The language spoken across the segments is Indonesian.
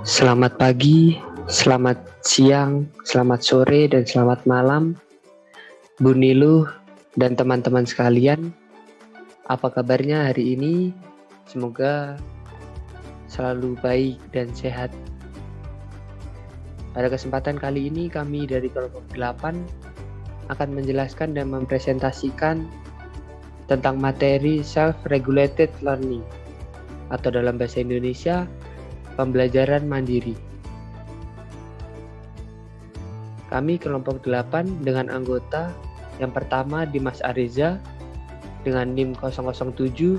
Selamat pagi, selamat siang, selamat sore, dan selamat malam, Bu Niluh dan teman-teman sekalian. Apa kabarnya hari ini? Semoga selalu baik dan sehat. Pada kesempatan kali ini kami dari kelompok 8 akan menjelaskan dan mempresentasikan tentang materi self-regulated learning atau dalam bahasa Indonesia pembelajaran mandiri. Kami kelompok 8 dengan anggota yang pertama Dimas Areza dengan NIM 007,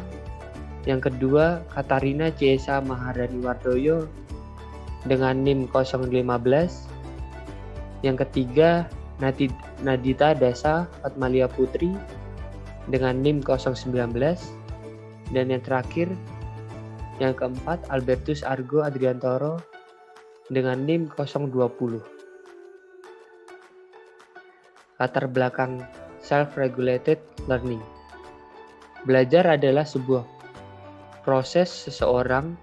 yang kedua Katarina Ciesa Maharani Wardoyo dengan NIM 015, yang ketiga Nadita Dasa Fatmalia Putri dengan NIM 019, dan yang terakhir yang keempat Albertus Argo Adriantoro dengan NIM 020. Latar belakang self-regulated learning. Belajar adalah sebuah proses seseorang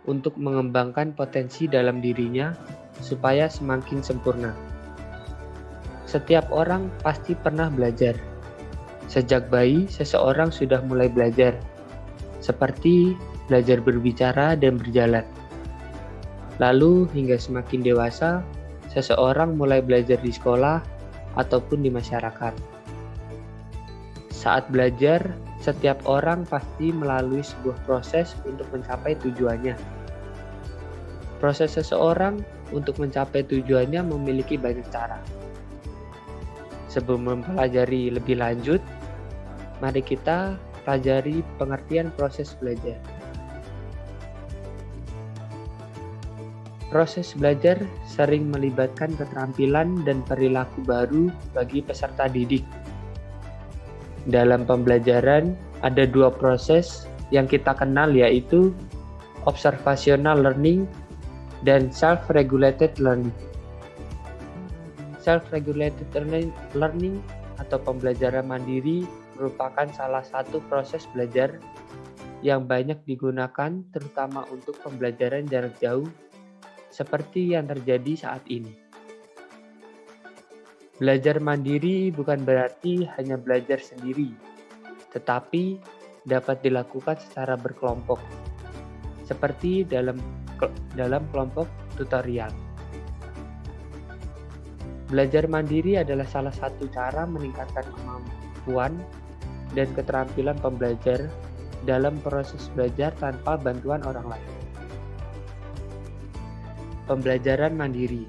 untuk mengembangkan potensi dalam dirinya supaya semakin sempurna. Setiap orang pasti pernah belajar. Sejak bayi, seseorang sudah mulai belajar, seperti belajar berbicara dan berjalan. Lalu hingga semakin dewasa, seseorang mulai belajar di sekolah ataupun di masyarakat. Saat belajar, setiap orang pasti melalui sebuah proses untuk mencapai tujuannya. Proses seseorang untuk mencapai tujuannya memiliki banyak cara. Sebelum mempelajari lebih lanjut, mari kita pelajari pengertian proses belajar. Proses belajar sering melibatkan keterampilan dan perilaku baru bagi peserta didik. Dalam pembelajaran, ada dua proses yang kita kenal, yaitu observational learning dan self-regulated learning. Self-regulated learning atau pembelajaran mandiri merupakan salah satu proses belajar yang banyak digunakan terutama untuk pembelajaran jarak jauh seperti yang terjadi saat ini. Belajar mandiri bukan berarti hanya belajar sendiri, tetapi dapat dilakukan secara berkelompok, seperti dalam kelompok tutorial. Belajar mandiri adalah salah satu cara meningkatkan kemampuan dan keterampilan pembelajar dalam proses belajar tanpa bantuan orang lain. Pembelajaran mandiri.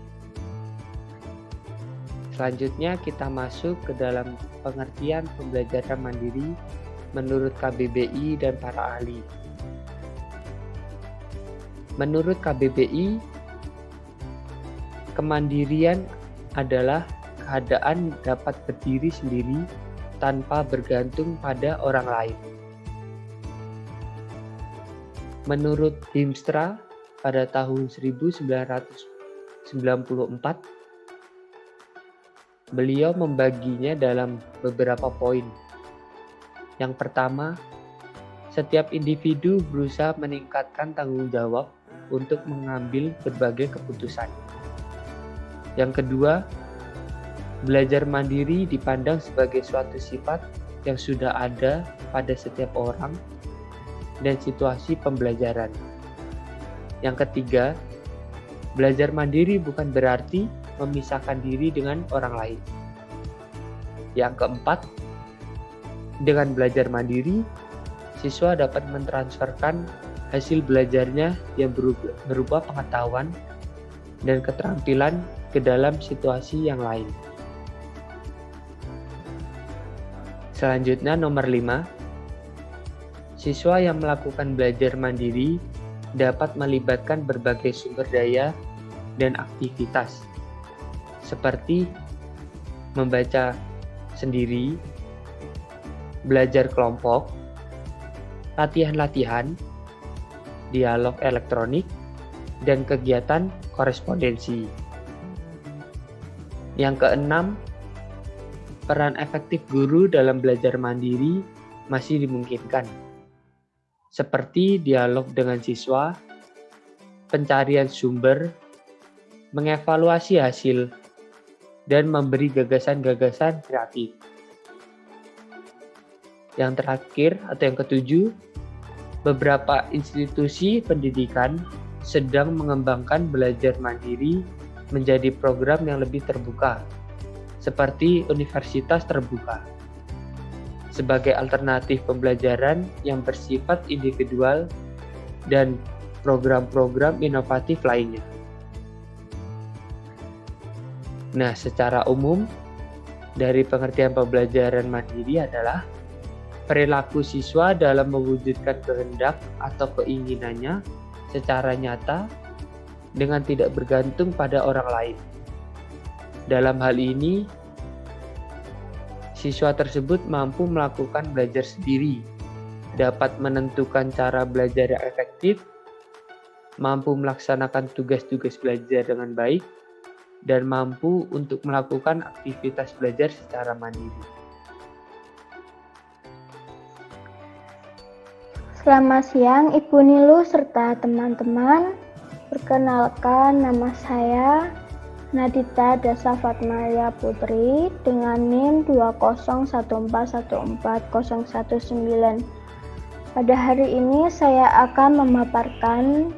Selanjutnya kita masuk ke dalam pengertian pembelajaran mandiri menurut KBBI dan para ahli. Menurut KBBI, kemandirian adalah keadaan dapat berdiri sendiri tanpa bergantung pada orang lain. Menurut Dimstra, pada tahun 1994, beliau membaginya dalam beberapa poin. Yang pertama, setiap individu berusaha meningkatkan tanggung jawab untuk mengambil berbagai keputusan. Yang kedua, belajar mandiri dipandang sebagai suatu sifat yang sudah ada pada setiap orang dan situasi pembelajaran. Yang ketiga, belajar mandiri bukan berarti memisahkan diri dengan orang lain. Yang keempat, dengan belajar mandiri, siswa dapat mentransferkan hasil belajarnya yang berupa pengetahuan dan keterampilan ke dalam situasi yang lain. Selanjutnya nomor 5, siswa yang melakukan belajar mandiri dapat melibatkan berbagai sumber daya dan aktivitas seperti membaca sendiri, belajar kelompok, latihan-latihan, dialog elektronik, dan kegiatan korespondensi. Yang keenam, peran efektif guru dalam belajar mandiri masih dimungkinkan, seperti dialog dengan siswa, pencarian sumber, mengevaluasi hasil, dan memberi gagasan-gagasan kreatif. Yang terakhir atau yang ketujuh, beberapa institusi pendidikan sedang mengembangkan belajar mandiri menjadi program yang lebih terbuka, seperti universitas terbuka, sebagai alternatif pembelajaran yang bersifat individual dan program-program inovatif lainnya. Nah, secara umum, dari pengertian pembelajaran mandiri adalah perilaku siswa dalam mewujudkan kehendak atau keinginannya secara nyata dengan tidak bergantung pada orang lain. Dalam hal ini, siswa tersebut mampu melakukan belajar sendiri, dapat menentukan cara belajar yang efektif, mampu melaksanakan tugas-tugas belajar dengan baik, dan mampu untuk melakukan aktivitas belajar secara mandiri. Selamat siang Ibu Nilu serta teman-teman. Perkenalkan, nama saya Nadita Dasa Fatmaya Putri dengan NIM 201414019. Pada hari ini saya akan memaparkan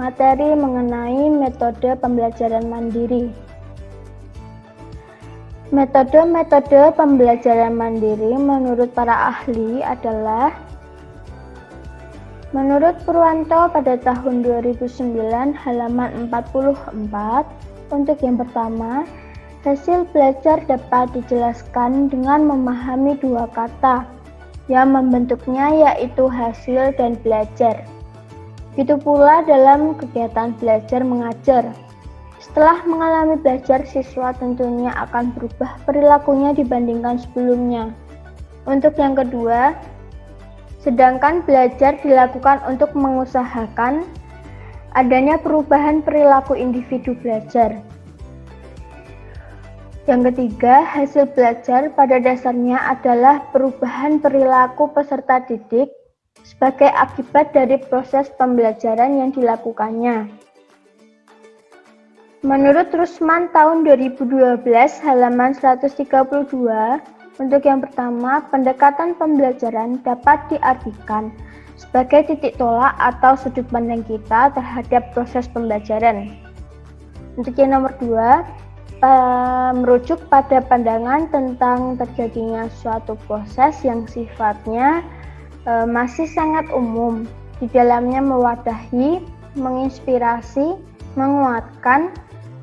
materi mengenai metode pembelajaran mandiri. Metode-metode pembelajaran mandiri menurut para ahli adalah: menurut Purwanto pada tahun 2009 halaman 44, untuk yang pertama, hasil belajar dapat dijelaskan dengan memahami dua kata yang membentuknya, yaitu hasil dan belajar. Begitu pula dalam kegiatan belajar mengajar. Setelah mengalami belajar, siswa tentunya akan berubah perilakunya dibandingkan sebelumnya. Untuk yang kedua, sedangkan belajar dilakukan untuk mengusahakan adanya perubahan perilaku individu belajar. Yang ketiga, hasil belajar pada dasarnya adalah perubahan perilaku peserta didik sebagai akibat dari proses pembelajaran yang dilakukannya. Menurut Rusman tahun 2012 halaman 132, untuk yang pertama, pendekatan pembelajaran dapat diartikan sebagai titik tolak atau sudut pandang kita terhadap proses pembelajaran. Untuk yang nomor dua, merujuk pada pandangan tentang terjadinya suatu proses yang sifatnya masih sangat umum, di dalamnya mewadahi, menginspirasi, menguatkan,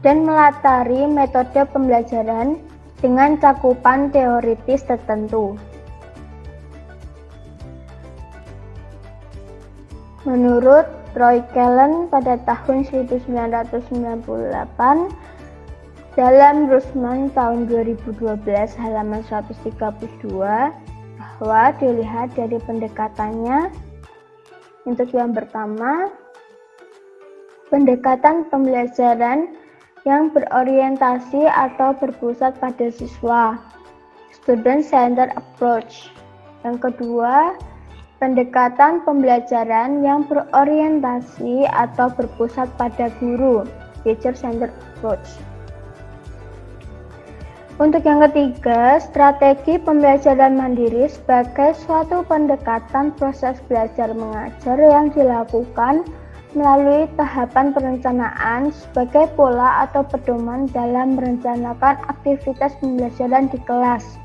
dan melatari metode pembelajaran dengan cakupan teoritis tertentu. Menurut Roy Kellen pada tahun 1998, dalam Rusman tahun 2012 halaman 132, bahwa dilihat dari pendekatannya, untuk yang pertama, pendekatan pembelajaran yang berorientasi atau berpusat pada siswa, student-centered approach. Yang kedua, pendekatan pembelajaran yang berorientasi atau berpusat pada guru, teacher-centered approach. Untuk yang ketiga, strategi pembelajaran mandiri sebagai suatu pendekatan proses belajar mengajar yang dilakukan melalui tahapan perencanaan sebagai pola atau pedoman dalam merencanakan aktivitas pembelajaran di kelas,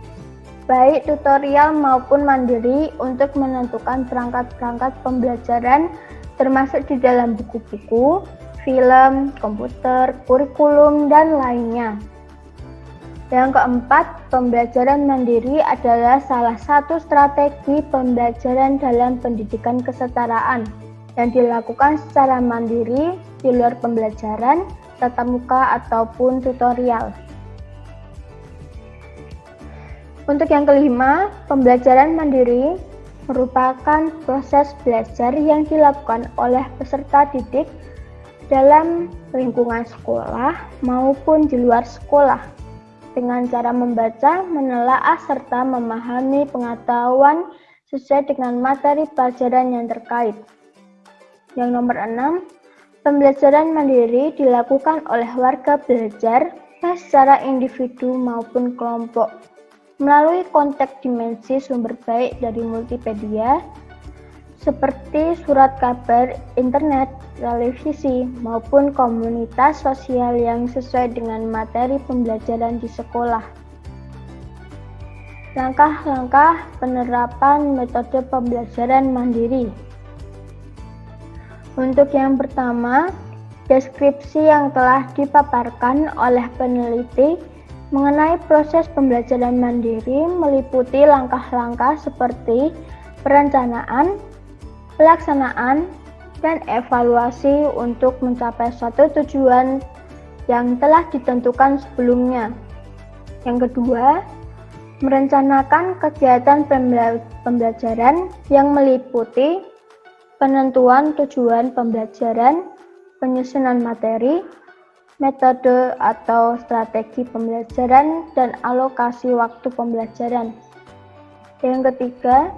baik tutorial maupun mandiri, untuk menentukan perangkat-perangkat pembelajaran termasuk di dalam buku-buku, film, komputer, kurikulum, dan lainnya. Yang keempat, pembelajaran mandiri adalah salah satu strategi pembelajaran dalam pendidikan kesetaraan yang dilakukan secara mandiri di luar pembelajaran tatap muka ataupun tutorial. Untuk yang kelima, pembelajaran mandiri merupakan proses belajar yang dilakukan oleh peserta didik dalam lingkungan sekolah maupun di luar sekolah dengan cara membaca, menelaah, serta memahami pengetahuan sesuai dengan materi pelajaran yang terkait. Yang nomor 6, Pembelajaran mandiri dilakukan oleh warga belajar baik secara individu maupun kelompok melalui konteks dimensi sumber baik dari multimedia seperti surat kabar, internet, televisi, maupun komunitas sosial yang sesuai dengan materi pembelajaran di sekolah. Langkah-langkah penerapan metode pembelajaran mandiri. Untuk yang pertama, deskripsi yang telah dipaparkan oleh peneliti mengenai proses pembelajaran mandiri meliputi langkah-langkah seperti perencanaan, pelaksanaan, dan evaluasi untuk mencapai suatu tujuan yang telah ditentukan sebelumnya. Yang kedua, merencanakan kegiatan pembelajaran yang meliputi penentuan tujuan pembelajaran, penyusunan materi, metode atau strategi pembelajaran, dan alokasi waktu pembelajaran. Yang ketiga,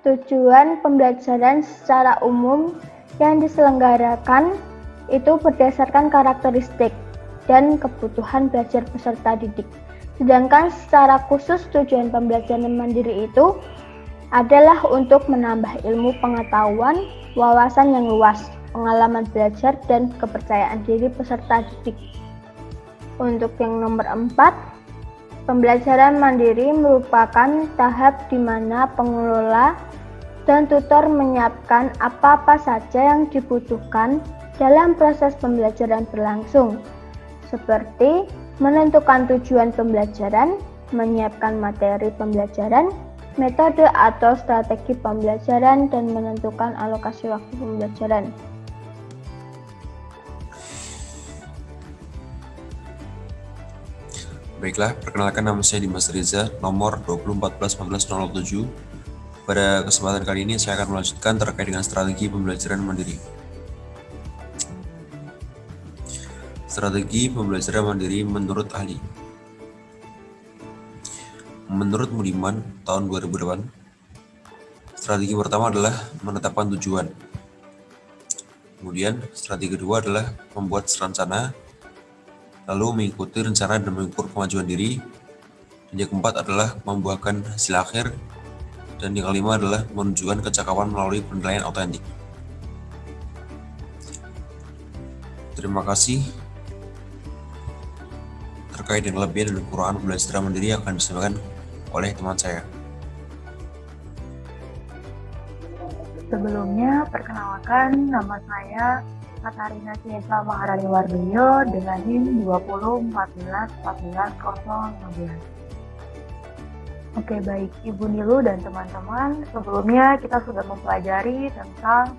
tujuan pembelajaran secara umum yang diselenggarakan itu berdasarkan karakteristik dan kebutuhan belajar peserta didik. Sedangkan secara khusus tujuan pembelajaran mandiri itu adalah untuk menambah ilmu pengetahuan, wawasan yang luas, pengalaman belajar, dan kepercayaan diri peserta didik. Untuk yang nomor 4, pembelajaran mandiri merupakan tahap di mana pengelola dan tutor menyiapkan apa-apa saja yang dibutuhkan dalam proses pembelajaran berlangsung, seperti menentukan tujuan pembelajaran, menyiapkan materi pembelajaran, metode atau strategi pembelajaran, dan menentukan alokasi waktu pembelajaran. Baiklah, perkenalkan nama saya Dimas Reza, nomor 2014-1907. Pada kesempatan kali ini saya akan melanjutkan terkait dengan strategi pembelajaran mandiri. Strategi pembelajaran mandiri menurut ahli. Menurut Budiman, tahun 2008, strategi pertama adalah menetapkan tujuan. Kemudian, strategi kedua adalah membuat rencana, lalu mengikuti rencana dan mengukur kemajuan diri. Dan yang keempat adalah membuahkan hasil akhir. Dan yang kelima adalah menunjukkan kecakapan melalui penilaian autentik. Terima kasih. Terkait dengan kelebihan dan kekurangan pembelajaran mandiri akan disampaikan oleh teman saya. Sebelumnya, perkenalkan nama saya Katarina Ciesa Maharani Wardoyo dengan NIM 2014141015. Oke, baik Ibu Nilu dan teman-teman, sebelumnya kita sudah mempelajari tentang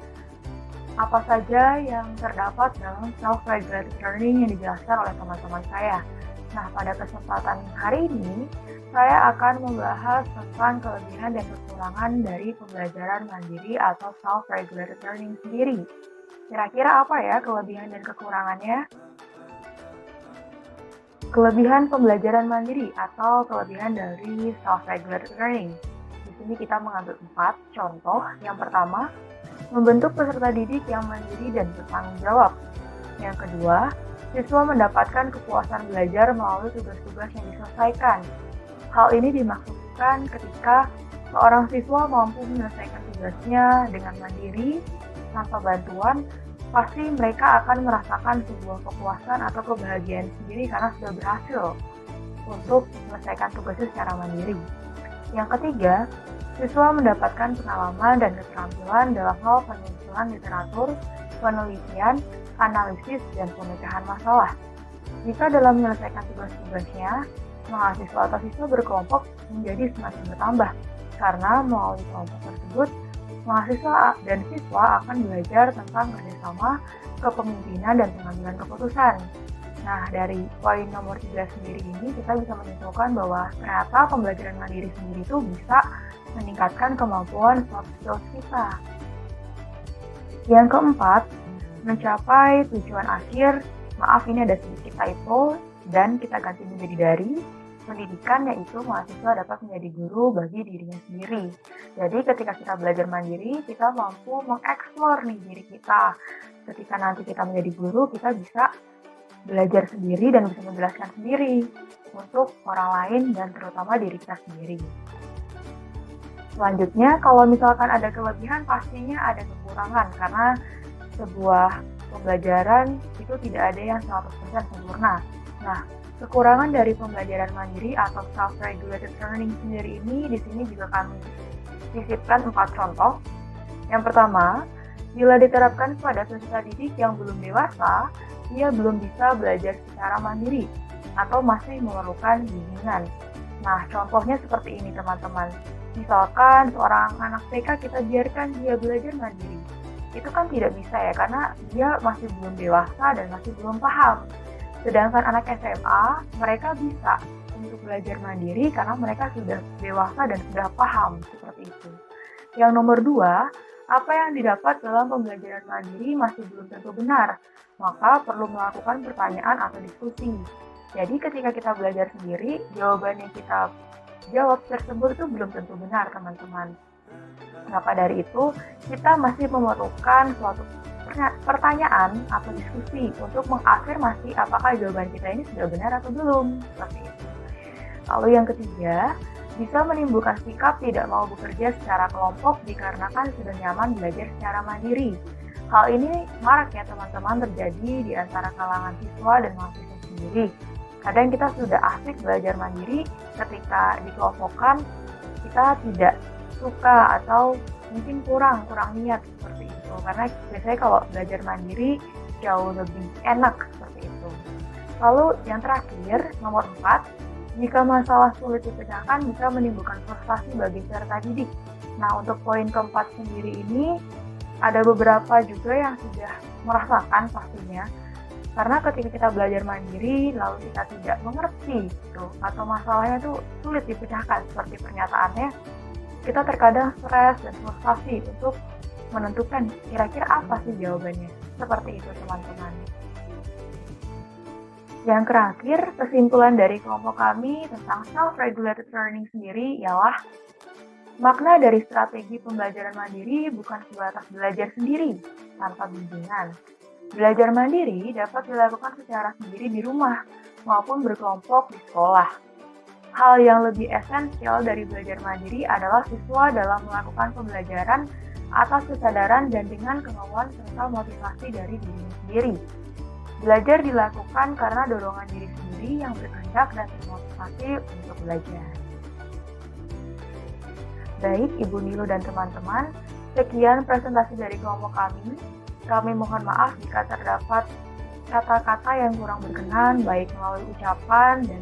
apa saja yang terdapat dalam self-regulated learning yang dijelaskan oleh teman-teman saya. Nah, pada kesempatan hari ini, saya akan membahas tentang kelebihan dan kekurangan dari pembelajaran mandiri atau self-regulated learning sendiri. Kira-kira apa ya kelebihan dan kekurangannya? Kelebihan pembelajaran mandiri atau kelebihan dari self-regulated learning. Di sini kita mengambil 4 contoh. Yang pertama, membentuk peserta didik yang mandiri dan bertanggung jawab. Yang kedua, siswa mendapatkan kepuasan belajar melalui tugas-tugas yang diselesaikan. Hal ini dimaksudkan ketika seorang siswa mampu menyelesaikan tugasnya dengan mandiri, tanpa bantuan, pasti mereka akan merasakan sebuah kepuasan atau kebahagiaan sendiri karena sudah berhasil untuk menyelesaikan tugasnya secara mandiri. Yang ketiga, siswa mendapatkan pengalaman dan keterampilan dalam hal penyusunan literatur, penelitian, analisis, dan pemecahan masalah. Jika dalam menyelesaikan tugas-tugasnya, mahasiswa atau siswa berkelompok menjadi semakin bertambah, karena melalui kelompok tersebut, mahasiswa dan siswa akan belajar tentang kerjasama, kepemimpinan, dan pengambilan keputusan. Nah, dari poin nomor 3 sendiri ini, kita bisa menyimpulkan bahwa ternyata pembelajaran mandiri sendiri itu bisa meningkatkan kemampuan soft skills kita. Yang keempat, mencapai tujuan akhir, maaf ini ada sedikit typo, dan kita ganti menjadi dari. pendidikan, yaitu mahasiswa dapat menjadi guru bagi dirinya sendiri. Jadi ketika kita belajar mandiri, kita mampu mengeksplor nih diri kita. Ketika nanti kita menjadi guru, kita bisa belajar sendiri dan bisa menjelaskan sendiri untuk orang lain dan terutama diri kita sendiri. Selanjutnya, kalau misalkan ada kelebihan, pastinya ada kekurangan karena sebuah pembelajaran itu tidak ada yang 100% sempurna. Nah, kekurangan dari pembelajaran mandiri atau self-regulated learning sendiri ini di sini juga kami sisipkan 4 contoh. Yang pertama, bila diterapkan pada peserta didik yang belum dewasa, ia belum bisa belajar secara mandiri atau masih memerlukan bimbingan. Nah, contohnya seperti ini teman-teman. Misalkan seorang anak TK kita biarkan dia belajar mandiri. Itu kan tidak bisa ya, karena dia masih belum dewasa dan masih belum paham. Sedangkan anak SMA, mereka bisa untuk belajar mandiri karena mereka sudah dewasa dan sudah paham, seperti itu. Yang nomor 2, apa yang didapat dalam pembelajaran mandiri masih belum tentu benar, maka perlu melakukan pertanyaan atau diskusi. Jadi ketika kita belajar sendiri, jawaban yang kita jawab tersebut itu belum tentu benar, teman-teman. Maka dari itu, kita masih memerlukan suatu pertanyaan atau diskusi untuk mengafirmasi apakah jawaban kita ini sudah benar atau belum, seperti itu. Lalu yang ketiga, bisa menimbulkan sikap tidak mau bekerja secara kelompok dikarenakan sudah nyaman belajar secara mandiri. Hal ini marak ya teman-teman terjadi di antara kalangan siswa dan mahasiswa sendiri. Kadang kita sudah asik belajar mandiri, ketika dikelompokkan kita tidak suka atau mungkin kurang niat seperti itu. Karena biasanya kalau belajar mandiri jauh lebih enak seperti itu. Lalu yang terakhir, nomor 4, jika masalah sulit dipecahkan bisa menimbulkan frustasi bagi peserta didik. Nah, untuk poin keempat sendiri ini ada beberapa juga yang sudah merasakan pastinya. Karena ketika kita belajar mandiri, lalu kita tidak mengerti gitu, atau masalahnya itu sulit dipecahkan seperti pernyataannya, kita terkadang stres dan frustasi untuk menentukan kira-kira apa sih jawabannya. Seperti itu teman-teman. Yang terakhir, kesimpulan dari kelompok kami tentang self-regulated learning sendiri ialah makna dari strategi pembelajaran mandiri bukan sebatas belajar sendiri tanpa bimbingan. Belajar mandiri dapat dilakukan secara sendiri di rumah maupun berkelompok di sekolah. Hal yang lebih esensial dari belajar mandiri adalah siswa dalam melakukan pembelajaran atas kesadaran dan dengan kemauan serta motivasi dari dirinya sendiri. Belajar dilakukan karena dorongan diri sendiri yang berkehendak dan termotivasi untuk belajar. Baik, Ibu Nilu dan teman-teman, sekian presentasi dari kelompok kami. Kami mohon maaf jika terdapat kata-kata yang kurang berkenan, baik melalui ucapan dan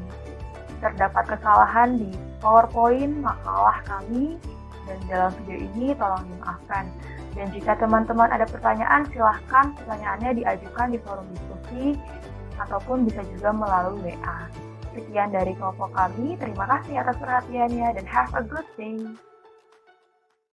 terdapat kesalahan di PowerPoint makalah kami, dan dalam video ini tolong dimaafkan. Dan jika teman-teman ada pertanyaan, silahkan pertanyaannya diajukan di forum diskusi ataupun bisa juga melalui WA. Sekian dari kelompok kami, terima kasih atas perhatiannya dan have a good day.